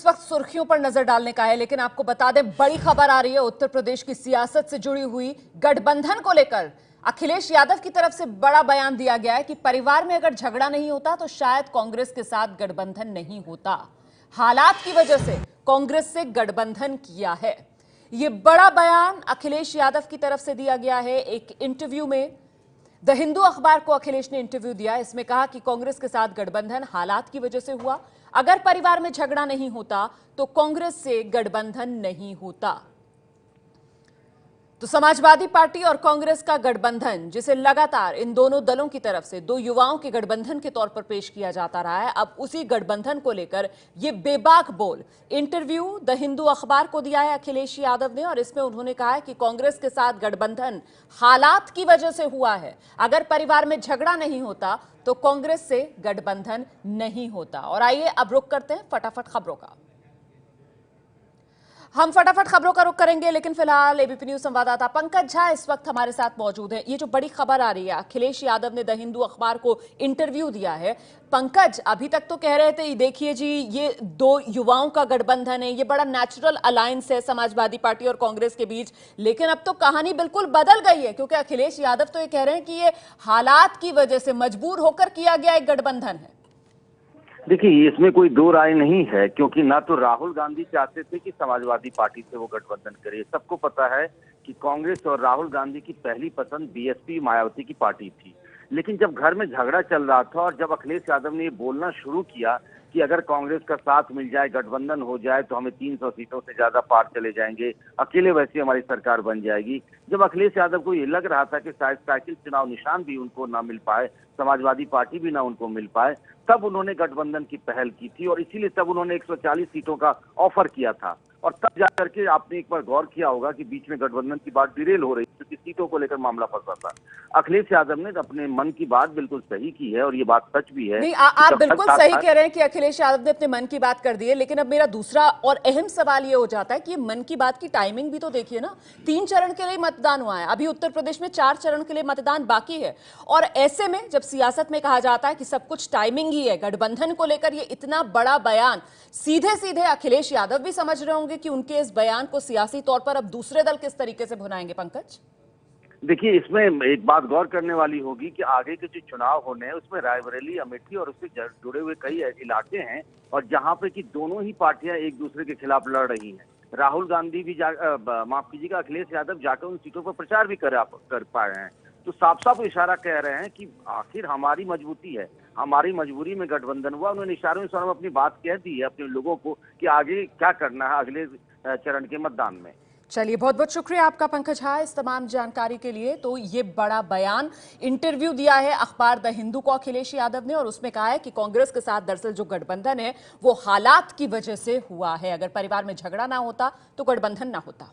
इस वक्त सुर्खियों पर नजर डालने का है, लेकिन आपको बता दें बड़ी खबर आ रही है उत्तर प्रदेश की सियासत से जुड़ी हुई। गठबंधन को लेकर अखिलेश यादव की तरफ से बड़ा बयान दिया गया है कि परिवार में अगर झगड़ा नहीं होता तो शायद कांग्रेस के साथ गठबंधन नहीं होता। हालात की वजह से कांग्रेस से गठबंधन किया है। यह बड़ा बयान अखिलेश यादव की तरफ से दिया गया है। एक इंटरव्यू में द हिंदू अखबार को अखिलेश ने इंटरव्यू दिया। इसमें कहा कि कांग्रेस के साथ गठबंधन हालात की वजह से हुआ। अगर परिवार में झगड़ा नहीं होता तो कांग्रेस से गठबंधन नहीं होता। तो समाजवादी पार्टी और कांग्रेस का गठबंधन, जिसे लगातार इन दोनों दलों की तरफ से दो युवाओं के गठबंधन के तौर पर पेश किया जाता रहा है, अब उसी गठबंधन को लेकर यह बेबाक बोल इंटरव्यू द हिंदू अखबार को दिया है अखिलेश यादव ने। और इसमें उन्होंने कहा है कि कांग्रेस के साथ गठबंधन हालात की वजह से हुआ है। अगर परिवार में झगड़ा नहीं होता तो कांग्रेस से गठबंधन नहीं होता। और आइए अब रुख करते हैं फटाफट खबरों का। हम फटाफट खबरों का रुख करेंगे, लेकिन फिलहाल एबीपी न्यूज संवाददाता पंकज झा इस वक्त हमारे साथ मौजूद हैं। ये जो बड़ी खबर आ रही है, अखिलेश यादव ने द हिंदू अखबार को इंटरव्यू दिया है। पंकज, अभी तक तो कह रहे थे देखिए जी ये दो युवाओं का गठबंधन है, ये बड़ा नेचुरल अलायंस है समाजवादी पार्टी और कांग्रेस के बीच, लेकिन अब तो कहानी बिल्कुल बदल गई है, क्योंकि अखिलेश यादव तो ये कह रहे हैं कि ये हालात की वजह से मजबूर होकर किया गया एक गठबंधन है। देखिए, इसमें कोई दो राय नहीं है, क्योंकि ना तो राहुल गांधी चाहते थे कि समाजवादी पार्टी से वो गठबंधन करे। सबको पता है कि कांग्रेस और राहुल गांधी की पहली पसंद बीएसपी मायावती की पार्टी थी। लेकिन जब घर में झगड़ा चल रहा था और जब अखिलेश यादव ने ये बोलना शुरू किया कि अगर कांग्रेस का साथ मिल जाए, गठबंधन हो जाए, तो हमें 300 सीटों से ज्यादा पार चले जाएंगे, अकेले वैसे हमारी सरकार बन जाएगी। जब अखिलेश यादव को ये लग रहा था कि शायद साइकिल चुनाव निशान भी उनको ना मिल पाए, समाजवादी पार्टी भी ना उनको मिल पाए, तब उन्होंने गठबंधन की पहल की थी। और इसीलिए तब उन्होंने 140 सीटों का ऑफर किया था। और तब जाकर के आपने एक बार गौर किया होगा कि बीच में गठबंधन की बात डिरेल हो रही थी, क्योंकि सीटों को लेकर मामला फंसा था। अखिलेश यादव ने अपने मन की बात बिल्कुल सही की है, और ये बात सच भी है। नहीं, आप बिल्कुल सही कह रहे हैं कि अखिलेश यादव ने अपने मन की बात कर दी है, लेकिन अब मेरा दूसरा और अहम सवाल ये हो जाता है कि मन की बात की टाइमिंग भी तो देखिए ना। 3 चरण के लिए मतदान हुआ है, अभी उत्तर प्रदेश में 4 चरण के लिए मतदान बाकी है। और ऐसे में जब सियासत में कहा जाता है कि सब कुछ टाइमिंग ही है, गठबंधन को लेकर ये इतना बड़ा बयान, सीधे सीधे अखिलेश यादव भी समझ रहे होंगे कि उनके इस बयान को सियासी तौर पर अब दूसरे दल किस तरीके से भुनाएंगे। पंकज, देखिए, इसमें एक बात गौर करने वाली होगी कि आगे के जो चुनाव होने हैं उसमें रायबरेली, अमेठी और उससे जुड़े हुए कई ऐसे इलाके हैं और जहां पे कि दोनों ही पार्टियां एक दूसरे के खिलाफ लड़ रही हैं। राहुल गांधी भी माफ कीजिएगा, अखिलेश यादव जाकर उन सीटों पर प्रचार भी कर पाए हैं। तो साफ साफ इशारा कह रहे हैं कि आखिर हमारी मजबूती है, हमारी मजबूरी में गठबंधन हुआ। उन्होंने इशारों में अपनी बात कह दी है अपने लोगों को कि आगे क्या करना है अगले चरण के मतदान में। चलिए, बहुत बहुत शुक्रिया आपका पंकज झा इस तमाम जानकारी के लिए। तो ये बड़ा बयान इंटरव्यू दिया है अखबार द हिंदू को अखिलेश यादव ने, और उसमें कहा है कि कांग्रेस के साथ दरअसल जो गठबंधन है वो हालात की वजह से हुआ है। अगर परिवार में झगड़ा ना होता तो गठबंधन ना होता।